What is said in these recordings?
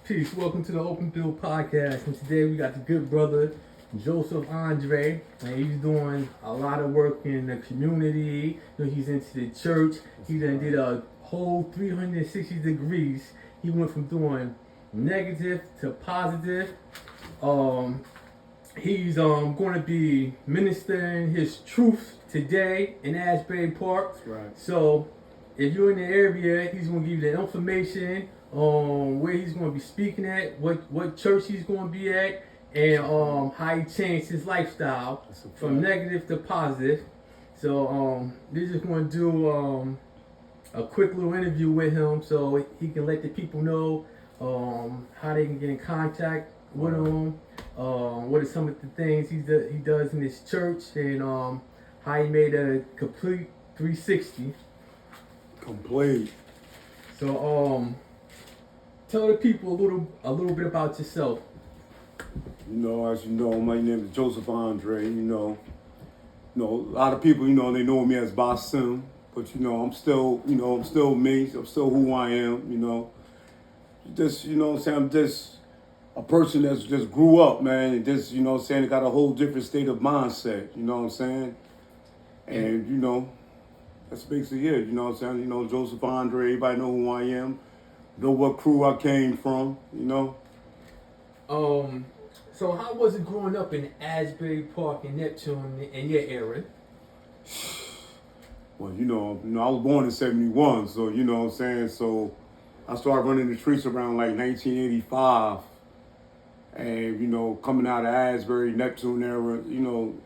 Peace. Welcome to the Open Bill Podcast. And today we got the good brother Joseph Andrade, and he's doing a lot of work in the community. He's into the church. He done did a whole 360 degrees. He went from doing negative to positive. He's going to be ministering his truth today in Asbury Park. That's right. So if you're in the area, he's going to give you the information on where he's going to be speaking at, what church he's going to be at, and how he changed his lifestyle from negative to positive. So we're just going to do a quick little interview with him so he can let the people know how they can get in contact with him, what are some of the things he does in his church, and how he made a complete 360. Complete. So tell the people a little bit about yourself. As you know, my name is Joseph Andrade. A lot of people, they know me as Basim, but I'm still me. I'm still who I am. I'm just a person that's just grew up, man, and just got a whole different state of mindset. You know what I'm saying? And that's basically it. Joseph Andrade. Everybody know who I am. Know what crew I came from. So how was it growing up in Asbury Park and Neptune in your era? Well, I was born in 71, so you know what I'm saying? So I started running the streets around like 1985. And, coming out of Asbury, Neptune era,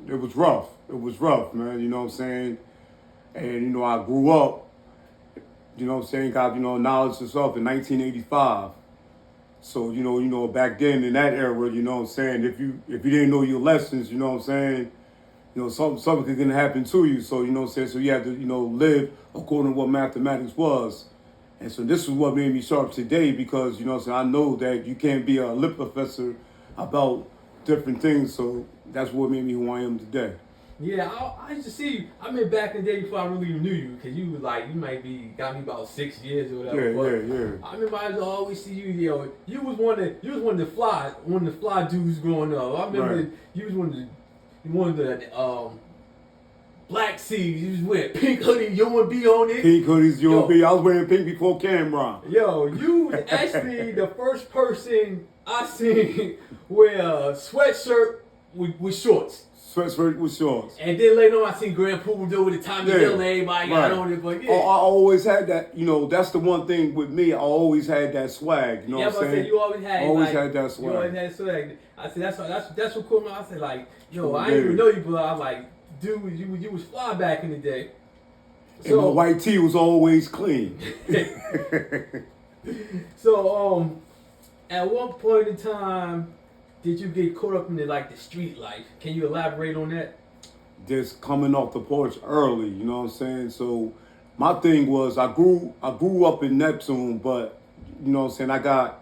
it was rough. It was rough, man, you know what I'm saying? And, I grew up, got, knowledge of self in 1985. So, back then in that era, if you didn't know your lessons, something could happen to you. So, so you had to, live according to what mathematics was. And so this is what made me sharp today because, I know that you can't be a lip professor about different things. So that's what made me who I am today. Yeah, I used to see you. I mean, back in the day before I really knew you, because you was like, you might be, got me about 6 years or whatever. Yeah. I remember I used to always see you, you was one of the fly dudes growing up. I remember you was one of the Black Seas. You was wearing pink hoodie, UNB on it. Pink hoodies, UNB. I was wearing pink before Cameron. Yo, you was actually the first person I seen wear a sweatshirt with shorts. Sweatshirt with shorts. And then later on, I seen Grand Pool do with the Tommy Hill and everybody got on it. But yeah. I always had that, that's the one thing with me. I always had that swag. You know what I'm saying? You always had had that swag. You always had swag. I said, that's what caught me. I said, like, yo, I didn't even know you, but I'm like, dude, you was fly back in the day. So, and my white tee was always clean. So, at one point in time, did you get caught up in the street life? Can you elaborate on that? Just coming off the porch early, you know what I'm saying? So my thing was I grew up in Neptune, but you know what I'm saying,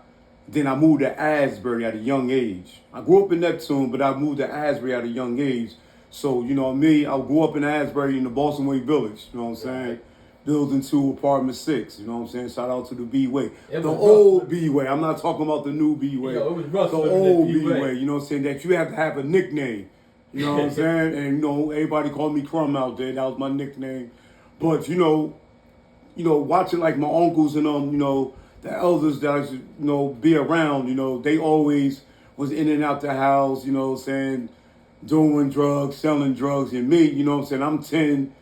then I moved to Asbury at a young age. I grew up in Neptune, but I moved to Asbury at a young age. So, I grew up in Asbury in the Boston Way Village, you know what I'm saying? Building 2, apartment 6, you know what I'm saying? Shout out to the B-Way. The old B-Way. I'm not talking about the new B-Way. Yo, it was rough. The old B-Way, you know what I'm saying? That you have to have a nickname, you know what I'm saying? And, everybody called me Crumb out there. That was my nickname. But, watching like my uncles and the elders that I used to, be around, they always was in and out the house, you know what I'm saying? Doing drugs, selling drugs. And me, you know what I'm saying? I'm 10,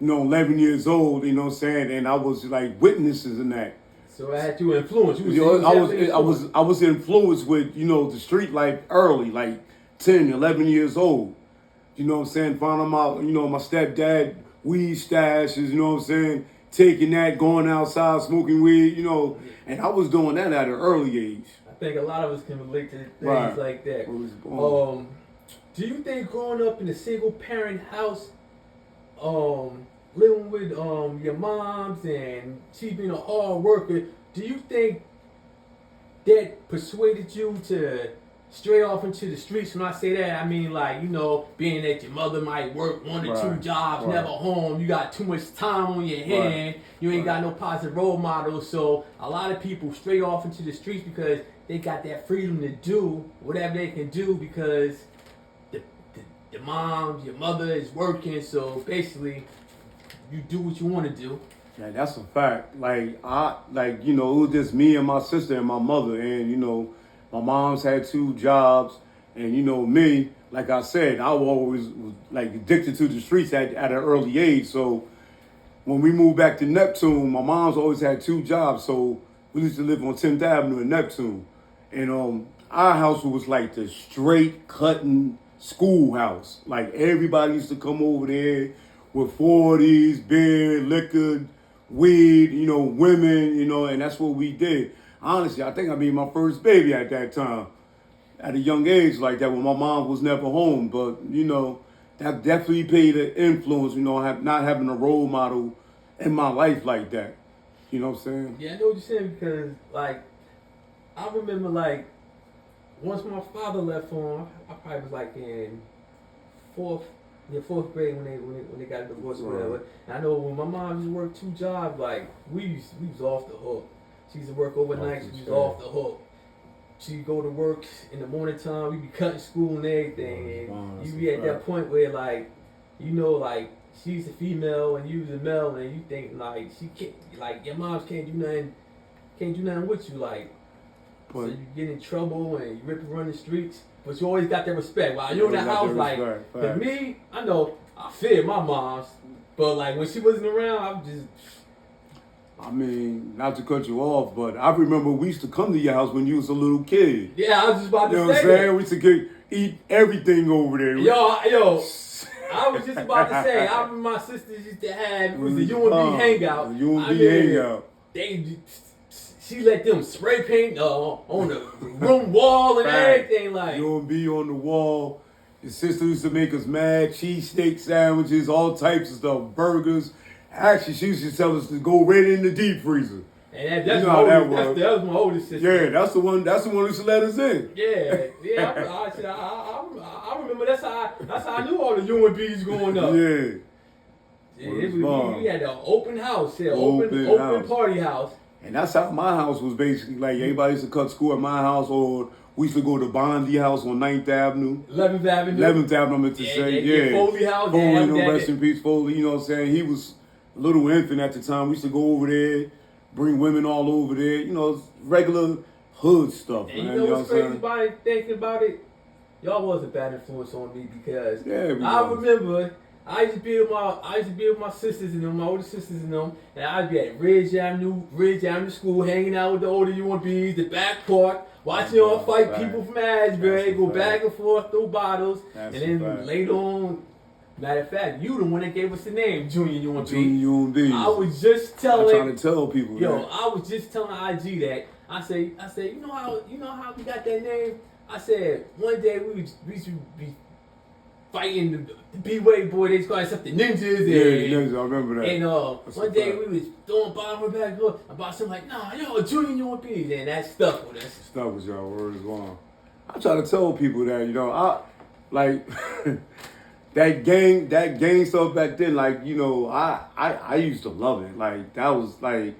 11 years old, you know what I'm saying? And I was like witnesses in that. So I had you influenced. I was influenced with, the street life early, like 10, 11 years old. You know what I'm saying? Finding out, my stepdad, weed stashes, you know what I'm saying? Taking that, going outside, smoking weed, and I was doing that at an early age. I think a lot of us can relate to things like that. Do you think growing up in a single parent house, living with your moms and she being a hard worker, do you think that persuaded you to straight off into the streets. When I say that, I mean like, you know, being that your mother might work 1 or 2 jobs, never home, you got too much time on your hand, you ain't got no positive role models. So a lot of people straight off into the streets because they got that freedom to do whatever they can do because the mom, your mother is working. So basically, you do what you want to do. Yeah, that's a fact. Like you know, it was just me and my sister and my mother, and you know, my mom's had 2 jobs, and you know, me, like I said, I always was like addicted to the streets at an early age. So when we moved back to Neptune, my mom's always had 2 jobs, so we used to live on 10th Avenue in Neptune, and our house was like the straight cutting schoolhouse. Like everybody used to come over there with 40s, beer, liquor, weed, you know, women, you know, and that's what we did. Honestly, I think I made my first baby at that time, at a young age like that, when my mom was never home. But, you know, that definitely played an influence, you know, not having a role model in my life like that. You know what I'm saying? Yeah, I know what you're saying because, like, I remember, like, once my father left home, I probably was, like, in fourth grade when they got divorced or whatever. And I know when my mom used to work 2 jobs, like, we was off the hook. She used to work overnight, she was off the hook. She'd go to work in the morning time, we'd be cutting school and everything. And you'd be at that point where, like, you know, like, she's a female and you was a male, and you think, like, she can't, like, your moms can't do nothing with you, like, so you get in trouble and you rip and run the streets, but you always got that respect. While you're in the house, like, for me, I know, I feared my moms, but, like, when she wasn't around, I'm just... I mean, not to cut you off, but I remember we used to come to your house when you was a little kid. Yeah, I was just about to say that. You know what I'm saying? We used to eat everything over there. Yo, I was just about to say, I remember my sisters used to have, it was the UNB hangout. The UNB hangout. She let them spray paint on the room wall and everything. Like UNB on the wall. Your sister used to make us mad, cheesesteak sandwiches, all types of stuff, burgers. Actually, she used to tell us to go right in the deep freezer. And that's my oldest sister. Yeah, that's the one who used to let us in. Yeah. I remember that's how I knew all the UNBs growing up. We had an open house, open party house. And that's how my house was basically like. Everybody used to cut school at my house, or we used to go to Bondi House on 9th Avenue. 11th Avenue. 11th Avenue, I meant to say. Foley House. Foley, rest in peace, Foley. You know what I'm saying? He was a little infant at the time. We used to go over there, bring women all over there. You know, regular hood stuff. And you know what's crazy about it, thinking about it? Y'all was a bad influence on me because I remember I used to be with my sisters and them, my older sisters and them, and I'd be at Ridge Avenue School, hanging out with the older UNBs, the back court, watching y'all fight people from Asbury, go back and forth through bottles, and then later on, matter of fact, you the one that gave us the name, Junior UNB. Junior UNB. I was just telling. I'm trying to tell people. I was just telling IG that. I said, you know how we got that name? I said one day we should be fighting the B-Way boy. They used to call themselves the ninjas. I remember that. And one day we was throwing bombs back and forth about something like, nah, Junior UNB. And that stuck with us. Stuck with y'all, word is long. I try to tell people that, you know, I like that gang stuff back then, like, you know, I used to love it. Like that was like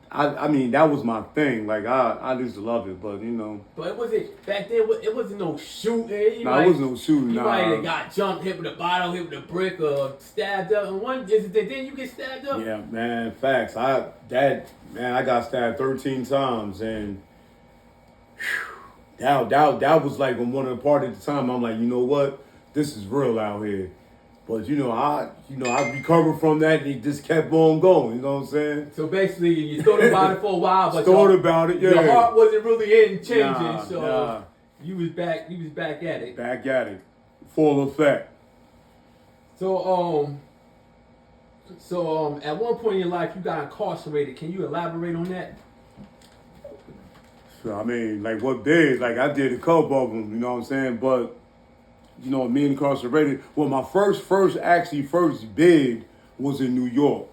I mean, that was my thing. Like I used to love it, but you know. But it wasn't back then. It wasn't no shooting. It wasn't no shooting. You might have got jumped, hit with a bottle, hit with a brick, or stabbed up. And one incident, then you get stabbed up. Yeah, man. Facts. I got stabbed 13 times, and that was like on one of the parties at the time. I'm like, you know what? This is real out here. But I recovered from that and it just kept on going, you know what I'm saying? So basically you thought about it for a while, but your heart wasn't really in changing, so you was back at it. Back at it. Full effect. So at one point in your life you got incarcerated. Can you elaborate on that? So I mean, like what big? Like I did a couple of them, you know what I'm saying? But you know, me incarcerated. Well, my first big was in New York.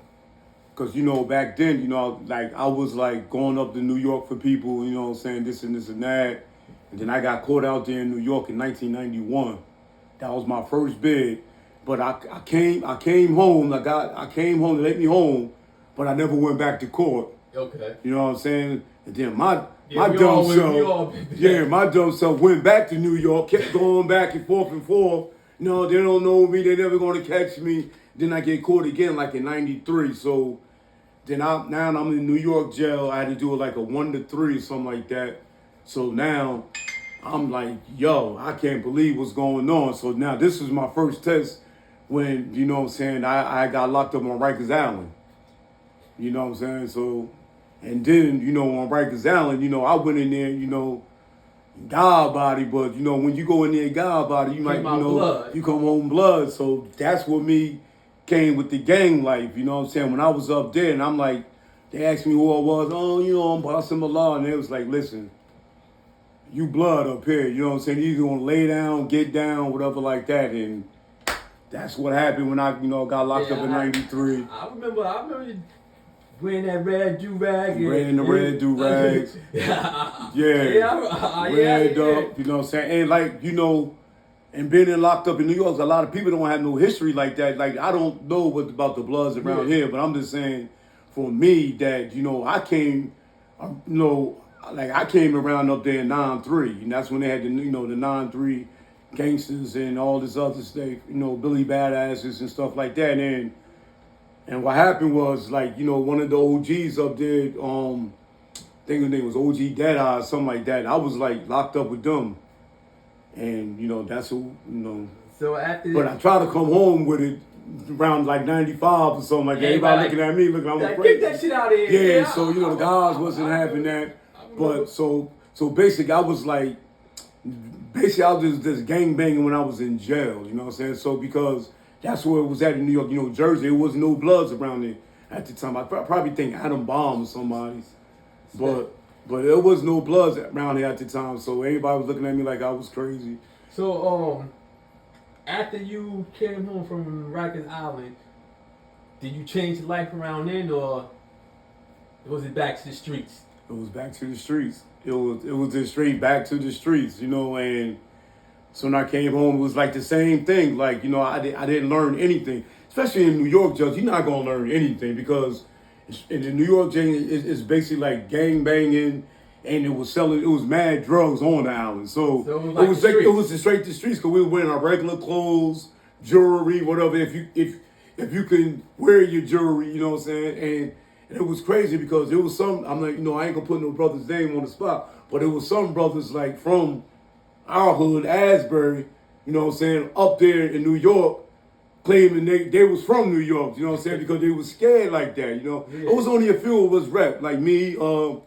Because, you know, back then, you know, like I was like going up to New York for people, you know what I'm saying, this and that. And then I got caught out there in New York in 1991. That was my first bid. But I came home. I came home. They let me home, but I never went back to court. Okay. You know what I'm saying? And then my dumb self went back to New York, kept going back and forth. No, they don't know me. They're never going to catch me. Then I get caught again, like in '93. So then now I'm in New York jail. I had to do it like a 1 to 3 or something like that. So now I'm like, yo, I can't believe what's going on. So now this is my first test when, you know what I'm saying, I got locked up on Rikers Island. You know what I'm saying? So, and then, you know, on Rikers Island, you know, I went in there, you know, God body, but, you know, when you go in there God body, you might, you know, blood. You come home blood. So that's what me came with the gang life, you know what I'm saying? When I was up there and I'm like, they asked me who I was, oh, you know, I'm Basim Allah, and they was like, listen, you blood up here, you know what I'm saying? You either gonna lay down, get down, whatever like that, and that's what happened when I, you know, got locked up in '93. I remember wearing that red do-rag. Wearing the red do-rags. Red up, you know what I'm saying? And like, you know, and being locked up in New York, a lot of people don't have no history like that. Like, I don't know what about the Bloods around here, but I'm just saying, for me, that, you know, I came, you know, like I came around up there in 9-3, and that's when they had the, you know, the 9-3 gangsters and all this other stuff, you know, Billy Badasses and stuff like that. And what happened was, like, you know, one of the OGs up there, I think his name was OG Deadeye or something like that. I was like locked up with them, and you know that's who, you know. So after, but I tried to come home with it around like 95 or something like that. Everybody looking at me, looking, I'm crazy. Get that shit out of here. Yeah, so you know the guys wasn't having that. But so basically, I was like, I was just gang banging when I was in jail. You know what I'm saying? So because that's where it was at in New York, you know, Jersey. There was no Bloods around there at the time. I probably think Adam Bomb or somebody, but there was no Bloods around here at the time. So everybody was looking at me like I was crazy. So after you came home from Rikers Island, did you change your life around then, or was it back to the streets? It was back to the streets. It was just straight back to the streets, you know. And so when I came home, it was like the same thing. Like, you know, I didn't learn anything, especially in New York, Judge. You're not gonna learn anything because in the New York jail, it's basically like gang banging, and it was mad drugs on the island. So it was straight to streets because we were wearing our regular clothes, jewelry, whatever. If you can wear your jewelry, you know what I'm saying, and it was crazy because there was some, I'm like, you know, I ain't gonna put no brother's name on the spot, but it was some brothers like from our hood, Asbury, you know what I'm saying, up there in New York, claiming they was from New York, you know what I'm saying, because they was scared like that, you know. Yeah. It was only a few of us rep, like me, Little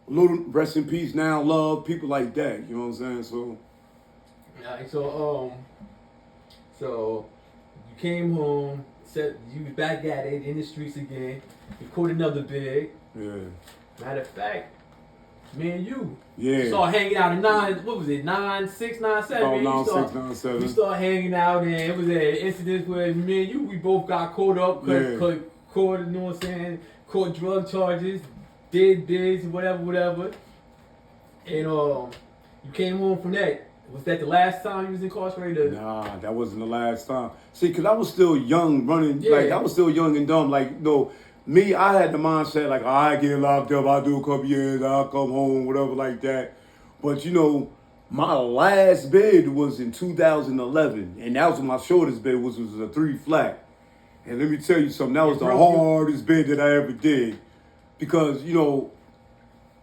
Rest in Peace, Now Love, people like that, you know what I'm saying, so. So you came home, said you was back at it in the streets again. You caught another big. Yeah. Matter of fact, me and you. Yeah. You started hanging out in 9-6, 9-7. Oh, 9-6, 9-7. We started hanging out, and it was an incident where me and you, we both got caught up, caught, you know what I'm saying, caught drug charges, did bids, whatever. And you came home from that. Was that the last time you was incarcerated? Nah, that wasn't the last time. See, because I was still young, running, like, I was still young and dumb. Like, no, me, I had the mindset, like, I get locked up, I'll do a couple years, I'll come home, whatever like that. But, you know, my last bid was in 2011, and that was my shortest bid, which was a 3 flat. And let me tell you something, that was the hardest bid that I ever did. Because, you know,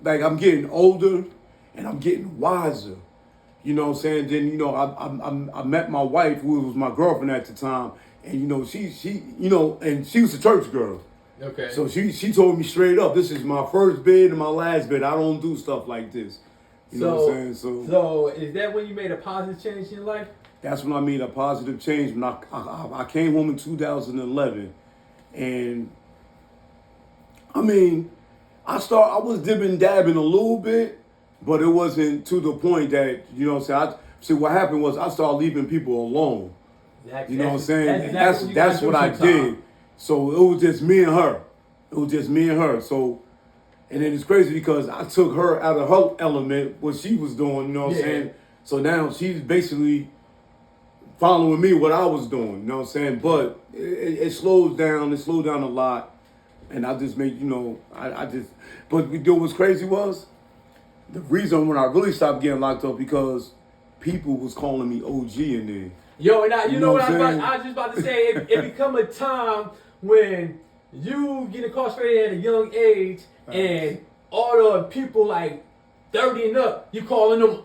like, I'm getting older, and I'm getting wiser. You know what I'm saying? Then, you know, I met my wife, who was my girlfriend at the time, and, you know, she you know, and she was a church girl. Okay. So she told me straight up, this is my first bid and my last bid. I don't do stuff like this. You know what I'm saying? So is that when you made a positive change in your life? That's when I made a positive change. When I came home in 2011, and I mean, I was dipping dabbing a little bit. But it wasn't to the point that, you know what I'm saying, see what happened was I started leaving people alone. You know what I'm saying? That's what I did. So it was just me and her. So And then it's crazy because I took her out of her element, what she was doing, you know what I'm saying? So now she's basically following me what I was doing, you know what I'm saying? But it slows down, a lot. And I just made, but you know what's crazy was? The reason when I really stopped getting locked up because people was calling me OG in there. Yo, and you know what I'm saying? I was just about to say? It become a time when you get incarcerated at a young age, and all the people like 30 and up, you calling them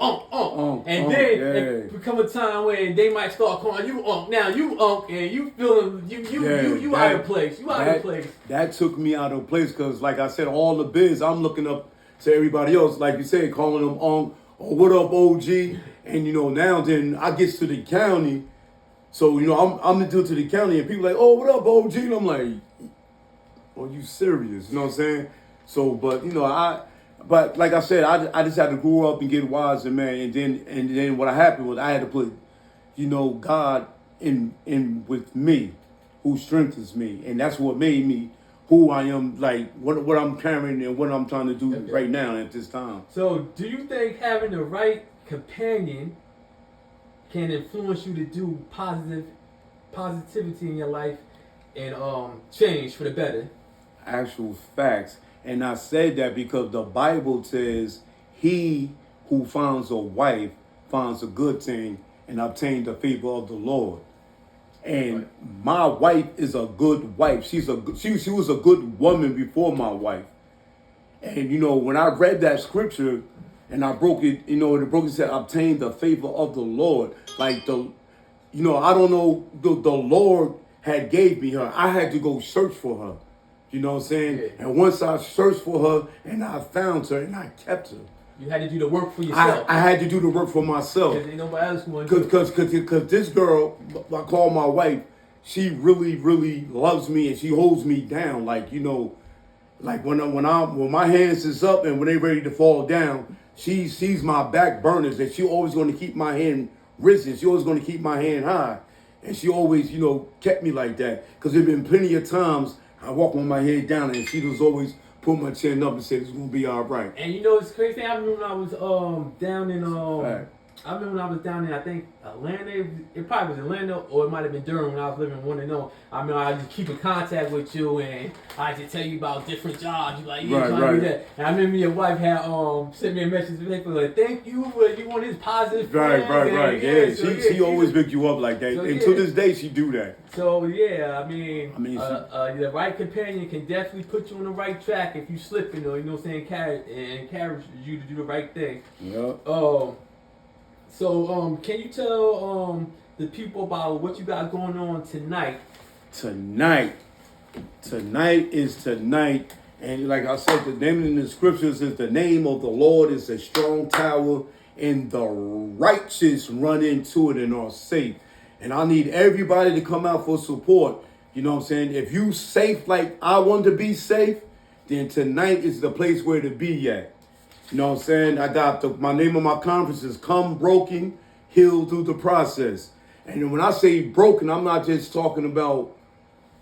and then it become a time when they might start calling you now you and you feeling you out of place. You out of place. That took me out of place because, like I said, all the biz, I'm looking up to everybody else, like you said, calling them or what up, OG, and now then I get to the county, so I'm the dude to the county, and people like, oh, what up, OG, and I'm like, are you serious? You know what I'm saying? So, but But like I said, I just had to grow up and get wiser, man. And then what happened was I had to put, God in with me, who strengthens me, and that's what made me who I am. Like what I'm carrying and what I'm trying to do right now at this time. So, do you think having the right companion can influence you to do positivity in your life and change for the better? Actual facts. And I said that because the Bible says, he who finds a wife finds a good thing and obtains the favor of the Lord. And my wife is a good wife. She was a good woman before my wife. And when I read that scripture and I broke it, it said, obtain the favor of the Lord. Like I don't know, the Lord had gave me her. I had to go search for her. You know what I'm saying? Yeah. And once I searched for her and I found her and I kept her. You had to do the work for yourself. I had to do the work for myself. Because ain't nobody else going to do it. Because this girl, I call my wife, she really, really loves me and she holds me down. Like, like when my hands is up and when they ready to fall down, she sees my back burners and she always going to keep my hand risen. She always going to keep my hand high. And she always, kept me like that. Because there been plenty of times I walk with my head down, and she was always put my chin up and said it's gonna be all right. And it's crazy. I remember when I was down in I think Atlanta. It probably was Atlanta, or it might have been Durham when I was living in 1-0. I mean, I just keep in contact with you, and I just tell you about different jobs. You like, trying to do that. And I remember your wife had sent me a message like, thank you, you want his positive. Right. Yeah, she always pick you up like that, and to this day she do that. So I mean the right companion can definitely put you on the right track if you slipping, or encourage you to do the right thing. Yeah. So, can you tell the people about what you got going on tonight? Tonight is tonight. And like I said, the name in the scriptures is the name of the Lord is a strong tower, and the righteous run into it and are safe. And I need everybody to come out for support. You know what I'm saying? If you safe like I want to be safe, then tonight is the place where to be at. You know what I'm saying? I got my name of my conference is Come Broken, Heal Through the Process. And when I say broken, I'm not just talking about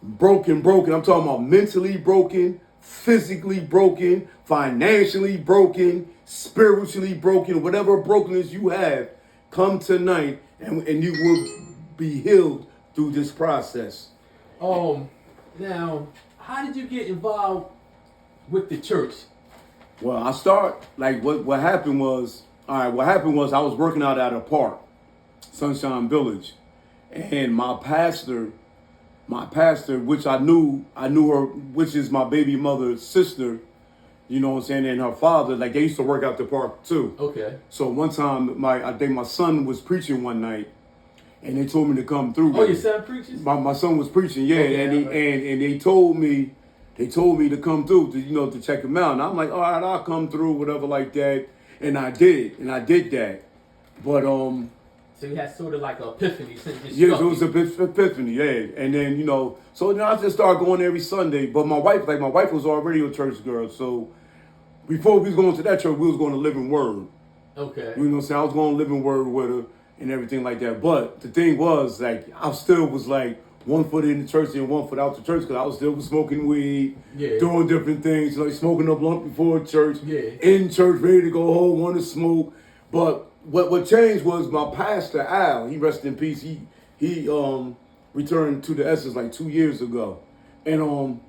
broken. I'm talking about mentally broken, physically broken, financially broken, spiritually broken, whatever brokenness you have, come tonight and you will be healed through this process. Now, how did you get involved with the church? Well, I start like what happened was I was working out at a park, Sunshine Village, and my pastor, which I knew her, which is my baby mother's sister, you know what I'm saying, and her father, like they used to work out the park too. Okay. So one time, I think my son was preaching one night, and they told me to come through. Oh, your son preaches? My son was preaching, yeah, okay, and they told me to come through to check him out, and I'm like, all right, I'll come through, whatever like that, and I did that, but So you had sort of like an epiphany. Yes, it was an epiphany, yeah. And then, so then I just started going every Sunday. But my wife was already a church girl. So before we was going to that church, we was going to Living Word. Okay. You know what I'm saying? I was going to Living Word with her and everything like that. But the thing was, like, I still was like, one foot in the church and one foot out the church because I was still smoking weed, doing different things, like smoking a blunt before church, in church, ready to go home, want to smoke. But what changed was my pastor Al. He rested in peace. He returned to the essence like 2 years ago, and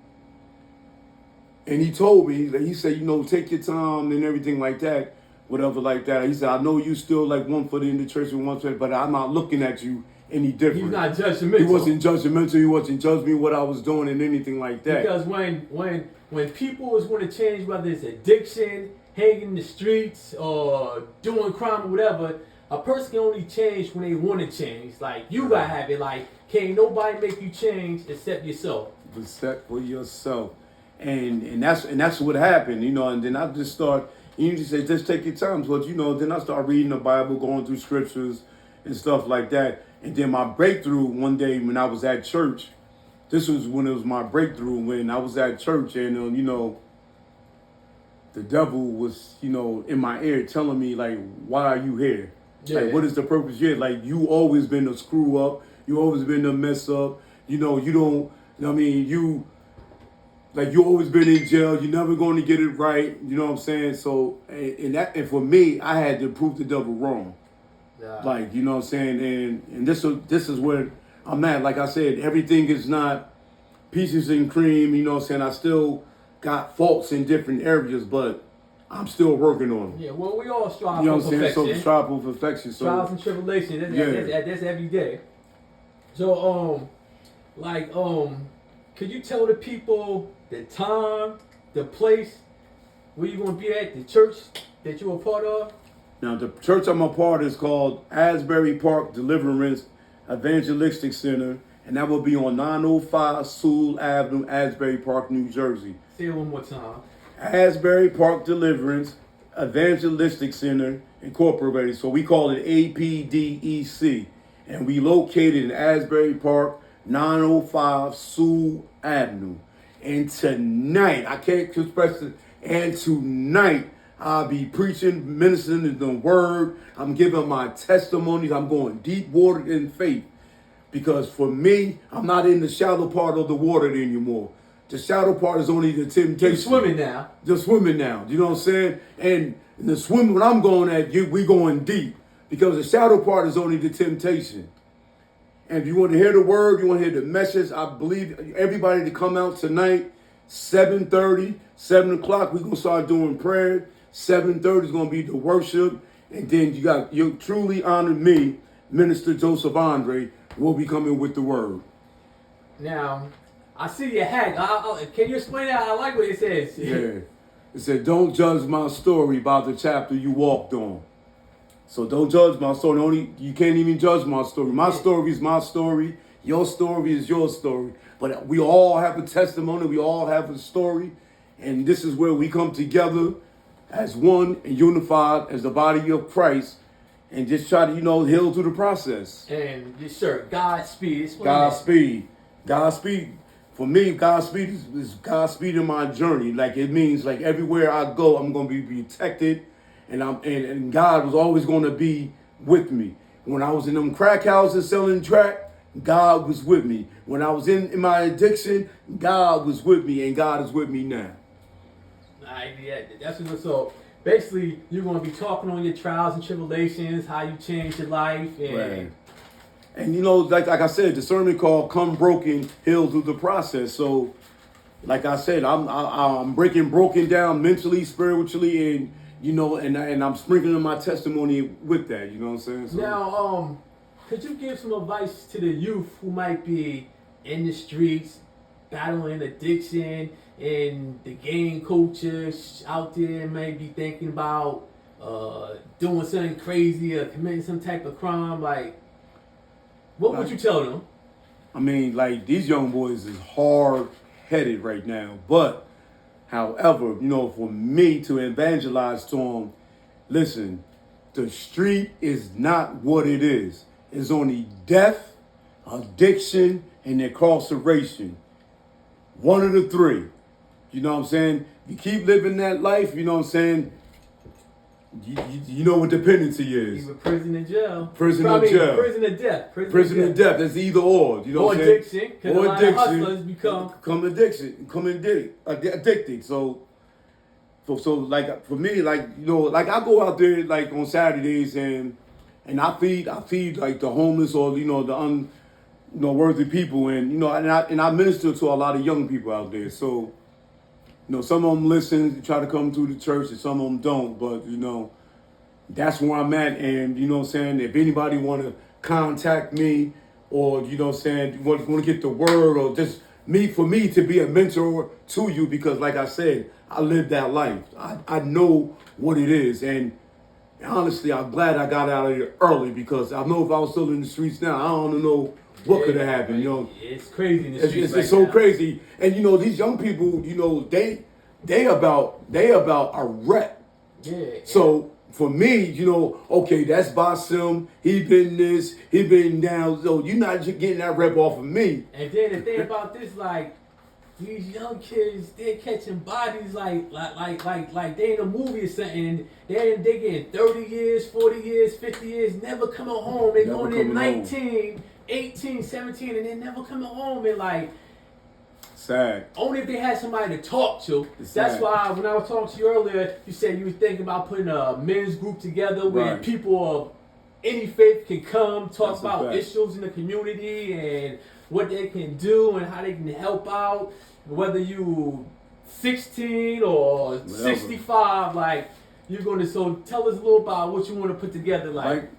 he told me that he said, take your time and everything like that, whatever like that. He said, I know you still like one foot in the church and one foot, but I'm not looking at you any different. He's not judgmental. He wasn't judgmental. He wasn't judging me what I was doing and anything like that. Because when people is going to change, whether it's addiction, hanging in the streets, or doing crime or whatever, a person can only change when they want to change. Like, you gotta have it. Like, can't nobody make you change except yourself. Except for yourself. And that's what happened, and then I just start, you just say, just take your time. But, then I start reading the Bible, going through scriptures and stuff like that. And then my breakthrough one day when I was at church, this was when it was my breakthrough, when I was at church and, the devil was, in my ear telling me, like, why are you here? Like, what is the purpose here? Like, you always been a screw up. You always been a mess up. You don't, you always been in jail. You're never going to get it right. You know what I'm saying? So, and for me, I had to prove the devil wrong. Yeah. Like, you know what I'm saying? And this is where I'm at. Like I said, everything is not peaches and cream. You know what I'm saying? I still got faults in different areas, but I'm still working on them. Yeah, well, we all strive for perfection. So strive for perfection. So, trials and tribulations. That's every day. So, could you tell the people the time, the place, where you're going to be at, the church that you're a part of? Now, the church I'm a part of is called Asbury Park Deliverance Evangelistic Center, and that will be on 905 Sewell Avenue, Asbury Park, New Jersey. Say it one more time. Asbury Park Deliverance Evangelistic Center Incorporated. So we call it APDEC. And we located in Asbury Park, 905 Sewell Avenue. And tonight, I can't express it, and tonight, I'll be preaching, ministering the word. I'm giving my testimonies. I'm going deep water in faith. Because for me, I'm not in the shallow part of the water anymore. The shallow part is only the temptation. You're swimming now. Just swimming now. You know what I'm saying? And the swimming, when I'm going at, we going deep. Because the shallow part is only the temptation. And if you want to hear the word, you want to hear the message, I believe everybody to come out tonight, 7:30, 7 o'clock, we're going to start doing prayer. 7:30 is going to be the worship. And then you truly honor me, Minister Joseph Andrade, will be coming with the word. Now, I see your hat. Can you explain that? I like what it says. Yeah. It said, don't judge my story by the chapter you walked on. So don't judge my story. You can't even judge my story. My story is my story. Your story is your story. But we all have a testimony. We all have a story. And this is where we come together as one and unified as the body of Christ and just try to, heal through the process. And yes, sir, Godspeed. Godspeed. Godspeed. For me, Godspeed is Godspeed in my journey. Like, it means like everywhere I go, I'm going to be protected. And God was always going to be with me. When I was in them crack houses selling crack, God was with me. When I was in my addiction, God was with me, and God is with me now. Yeah, that's what. So basically, you're going to be talking on your trials and tribulations, how you changed your life, and right. And like I said, the sermon called "Come Broken, Heal Through the Process." So, like I said, I'm breaking broken down mentally, spiritually, and and I'm sprinkling my testimony with that. You know what I'm saying? So, now, could you give some advice to the youth who might be in the streets, battling addiction, and the gang coaches out there may be thinking about doing something crazy or committing some type of crime? Like, what would you tell them? I mean, like, these young boys is hard-headed right now, but however, for me to evangelize to them, listen, the street is not what it is. It's only death, addiction, and incarceration. One of the three. You know what I'm saying? You keep living that life, you know what I'm saying? you know what dependency is. Either prison or jail. Prison or jail. Prison or death. Prison or death. It's either or. You know or what I'm saying? addiction. Because a lot of hustlers become addicted. So like for me, like like I go out there like on Saturdays and I feed like the homeless or the worthy people, and and I minister to a lot of young people out there. So some of them listen, try to come to the church, and some of them don't. But that's where I'm at, and what I'm saying, if anybody want to contact me, or what I'm saying, want to get the word, or just for me to be a mentor to you, because like I said, I lived that life. I know what it is, and honestly, I'm glad I got out of here early, because I know if I was still in the streets now, I don't know what could have happened. It's crazy in the streets. It's so crazy, and these young people, they about a rep. Yeah. So for me, okay, that's Basim. He been this, he been down. So you're not just getting that rep off of me. And then the thing about this, like, these young kids, they're catching bodies like they in a movie or something. They getting 30 years, 40 years, 50 years, never coming home. They going in 19, 18, 17, and they never coming home. And like, sad. Only if they had somebody to talk to. It's That's sad. why when I was talking to you earlier, you said you were thinking about putting a men's group together where Right. people of any faith can come talk That's a about fact. issues in the community and what they can do and how they can help out. Whether you 16 or Whatever. 65, like you're going to. So tell us a little about what you want to put together. Like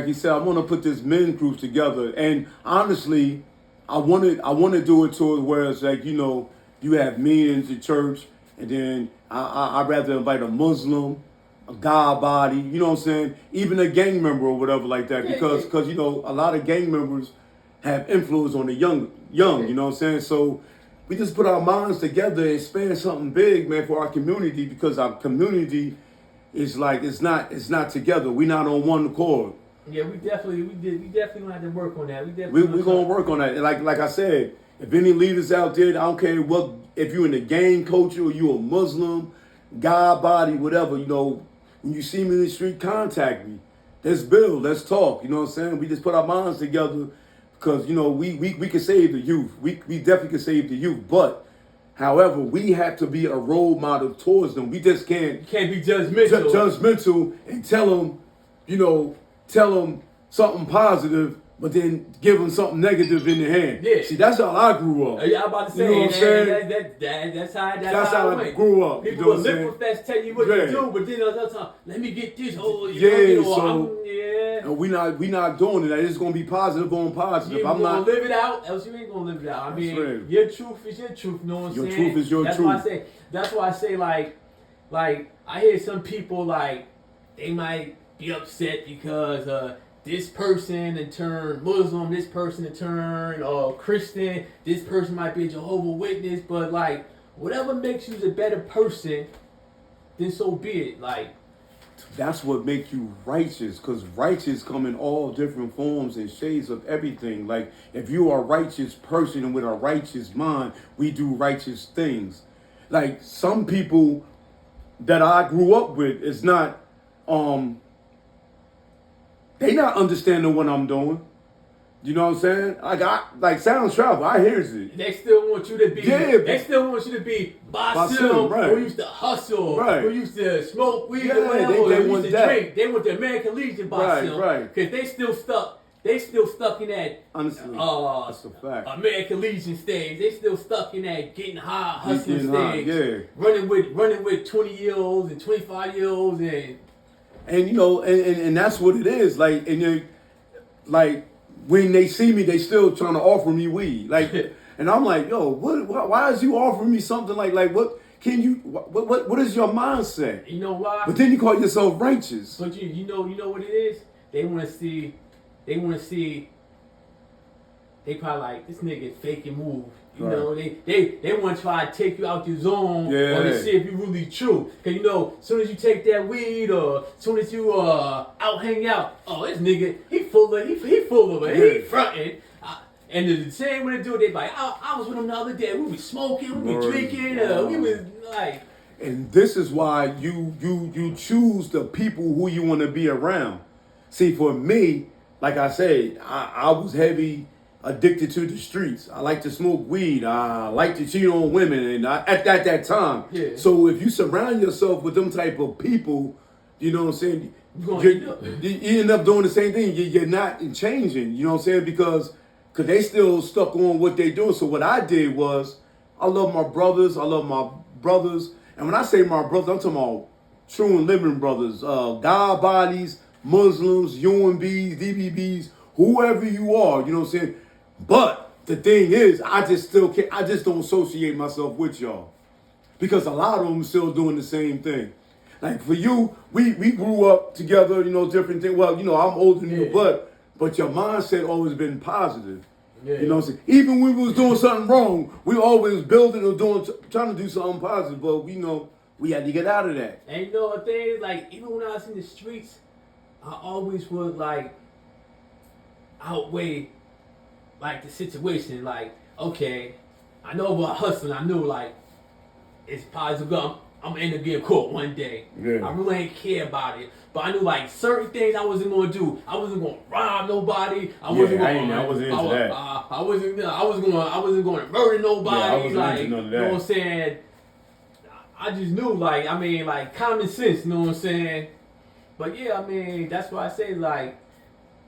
you said, I want to put this men's group together, and honestly, I want to do it to where it's like you have meetings at church, and then I'd rather invite a Muslim, a God body, you know what I'm saying, even a gang member or whatever like that, because a lot of gang members have influence on the young, you know what I'm saying. So we just put our minds together and span something big, man, for our community, because our community is like it's not together. We're not on one accord. Yeah, we definitely gonna have to work on that. We're gonna work on that. And like I said, if any leaders out there, I don't care what, if you're in the gang culture or you a Muslim, God body, whatever, when you see me in the street, contact me. Let's build, let's talk. You know what I'm saying? We just put our minds together, because we can save the youth. We definitely can save the youth. But however, we have to be a role model towards them. We just can't be judgmental. Judgmental and tell them something positive, but then give them something negative in their hand. Yeah. See, that's how I grew up. Yeah, I'm about to say, you know what I'm saying? That's how I grew up. People you know will lip profess, tell you what to do, but then other time, let me get this. And we not doing it. It's gonna be positive on positive. I'm not live it out, else you ain't gonna live it out. I mean, your truth is your truth. You know what I'm saying? Your truth is your truth. That's why I say like I hear some people like they might be upset because this person in turn Muslim, this person in turn Christian, this person might be a Jehovah's Witness, but like whatever makes you a better person, then so be it. Like that's what makes you righteous, because righteous come in all different forms and shades of everything. Like if you are a righteous person and with a righteous mind, we do righteous things. Like some people that I grew up with is not they not understanding what I'm doing. You know what I'm saying? Like sound travel, I hears it. They still want you to be. Yeah, they still want you to be Basim, right. Who used to hustle, right. Who used to smoke weed, yeah, or whatever, they who want used to that. drink. They want the American Legion Basim, right. Because they still stuck. They still stuck in that. Honestly, that's a fact. American Legion stage. They still stuck in that getting high, hustling stage. Yeah. Running with 20-year-olds and 25-year-olds and that's what it is. Like like when they see me, they still trying to offer me weed. Like, and I'm like, yo, why is you offering me something like what can you? What is your mindset? You know why? But then you call yourself righteous. But you know what it is? They want to see. They probably like, this nigga faking move. You know, they want to try to take you out your zone or to see if you really true. Cause as soon as you take that weed or as soon as you out hang out, oh, this nigga, he full of it, he fronting. And the same when they do it, they like, I was with him the other day. We was smoking, we was drinking, we was like. And this is why you choose the people who you want to be around. See, for me, like I said, I was heavy addicted to the streets. I like to smoke weed. I like to cheat on women, and at that time. Yeah. So if you surround yourself with them type of people, you know what I'm saying, you end up doing the same thing. You're not changing. You know what I'm saying, because they still stuck on what they doing. So what I did was, I love my brothers. And when I say my brothers, I'm talking about true and living brothers, God bodies, Muslims, UMBs, DBBs, whoever you are, you know what I'm saying? But the thing is, I just don't associate myself with y'all. Because a lot of them still doing the same thing. Like for you, we grew up together, you know, different things. Well, you know, I'm older than you, but your mindset always been positive. Yeah, you know what I'm saying? Even when we was doing something wrong, we always building or trying to do something positive. But we know we had to get out of that. And you know the thing is, like, even when I was in the streets, I always would like outweigh like the situation. Like, okay, I know about hustling. I knew like it's possible I'm gonna end up getting caught one day. Yeah. I really ain't care about it. But I knew like certain things I wasn't gonna do. I wasn't gonna rob nobody. I wasn't gonna murder nobody. Like, you know what I'm saying? I just knew, like, I mean, like common sense, you know what I'm saying? But yeah, I mean, that's why I say, like,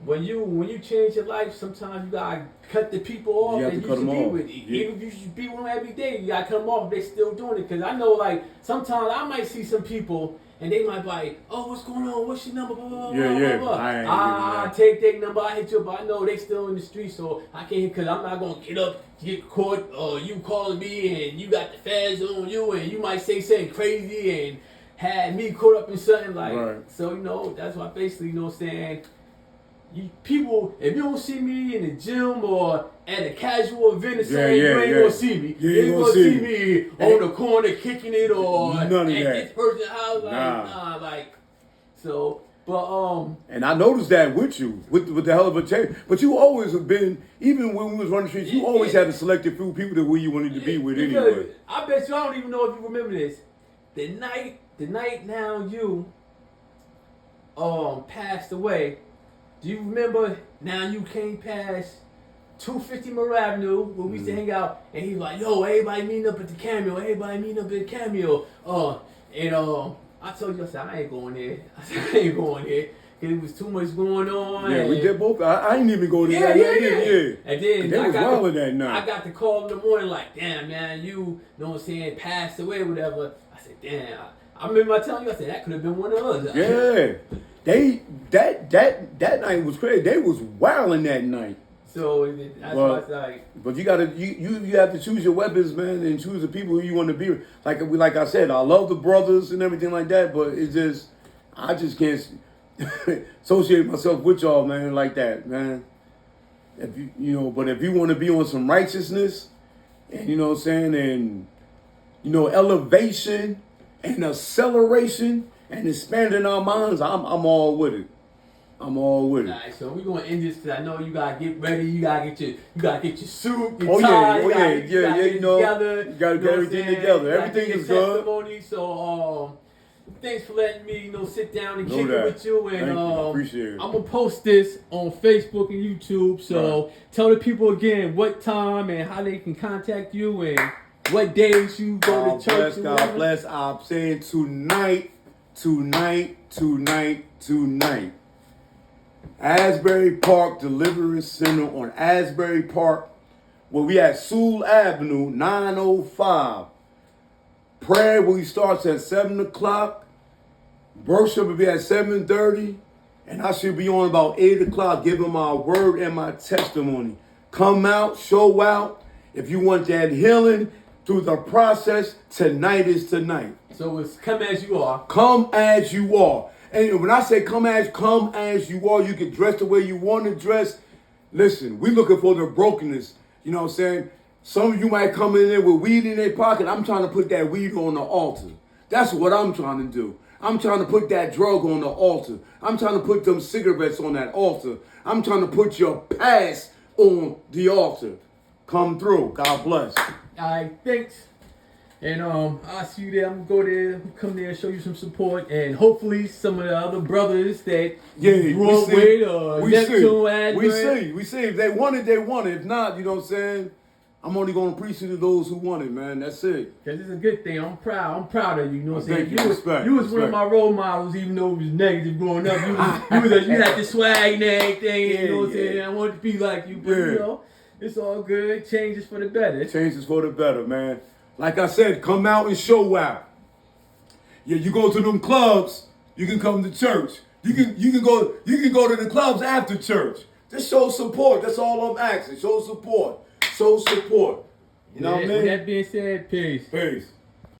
when you change your life, sometimes you gotta cut the people off that you should be with. Even if you should be with them every day, you gotta cut them off if they still doing it. Because I know, like, sometimes I might see some people and they might be like, oh, what's going on? What's your number? Blah, blah, blah, blah. I take their number, I hit you up, but I know they still in the street, so I can't, because I'm not gonna get up, get caught, or you calling me and you got the feds on you and you might say something crazy and had me caught up in something like. Right. So, you know, that's why basically, you know what I'm saying, people, if you don't see me in the gym or at a casual event or something, you ain't gonna see me. You ain't gonna see me on the corner kicking it or at this person's house. Like, so, but and I noticed that with you, with the hell of a change. But you always have been, even when we was running the streets, you always had a selected few people that you wanted to be with anyway. I bet you, I don't even know if you remember this. The night now you passed away. Do you remember now you came past 250 Murray Avenue where we used to hang out, and he was like, yo, everybody meeting up at the Cameo, I told you, I said, I ain't going there. Because it was too much going on. Yeah, we did both. I ain't even go to that. Yeah. And then they was wild that night. I got the call in the morning like, damn, man, you know what I'm saying, passed away or whatever. I said, damn. I remember telling you, I said, that could have been one of us. Yeah. That night was crazy. They was wilding that night. So that's why it's like. But you have to choose your weapons, man, and choose the people who you want to be with. Like I said, I love the brothers and everything like that, but I just can't associate myself with y'all, man, like that, man. But if you want to be on some righteousness, and you know what I'm saying, and elevation and acceleration and expanding our minds, I'm all with it. Alright, so we're gonna end this because I know you gotta get ready. You gotta get your suit, your tie. You gotta get everything together. Everything is good. So thanks for letting me sit down and kick it with you. And appreciate it. I'm gonna post this on Facebook and YouTube. So tell the people again what time and how they can contact you and what days you go to church. God bless. I'm saying tonight. Asbury Park Deliverance Center on Asbury Park, where we at Sewell Avenue, 905. Prayer will starts at 7 o'clock. Worship will be at 7:30. And I should be on about 8 o'clock giving my word and my testimony. Come out, show out. If you want that healing through the process, tonight is tonight. So it's come as you are. Come as you are. And when I say come as you are, you can dress the way you want to dress. Listen, we looking for the brokenness. You know what I'm saying? Some of you might come in there with weed in their pocket. I'm trying to put that weed on the altar. That's what I'm trying to do. I'm trying to put that drug on the altar. I'm trying to put them cigarettes on that altar. I'm trying to put your past on the altar. Come through. God bless. All right, thanks. And I'll see you there. I'm gonna go there, come there, show you some support, and hopefully some of the other brothers that you grew up with or Neptune we see. If they want it, they want it. If not, you know what I'm saying? I'm only gonna appreciate those who want it, man. That's it. Cause it's a good thing. I'm proud of you. You know what I'm saying? You was one of my role models, even though it was negative growing up. You had the swag and everything. You know what I'm saying? I wanted to be like you, but you know, it's all good. Changes for the better. Changes for the better, man. Like I said, come out and show out. Yeah, you go to them clubs, you can come to church. You can go to the clubs after church. Just show support. That's all I'm asking. Show support. Show support. You know what I mean? With that being said, peace. Peace.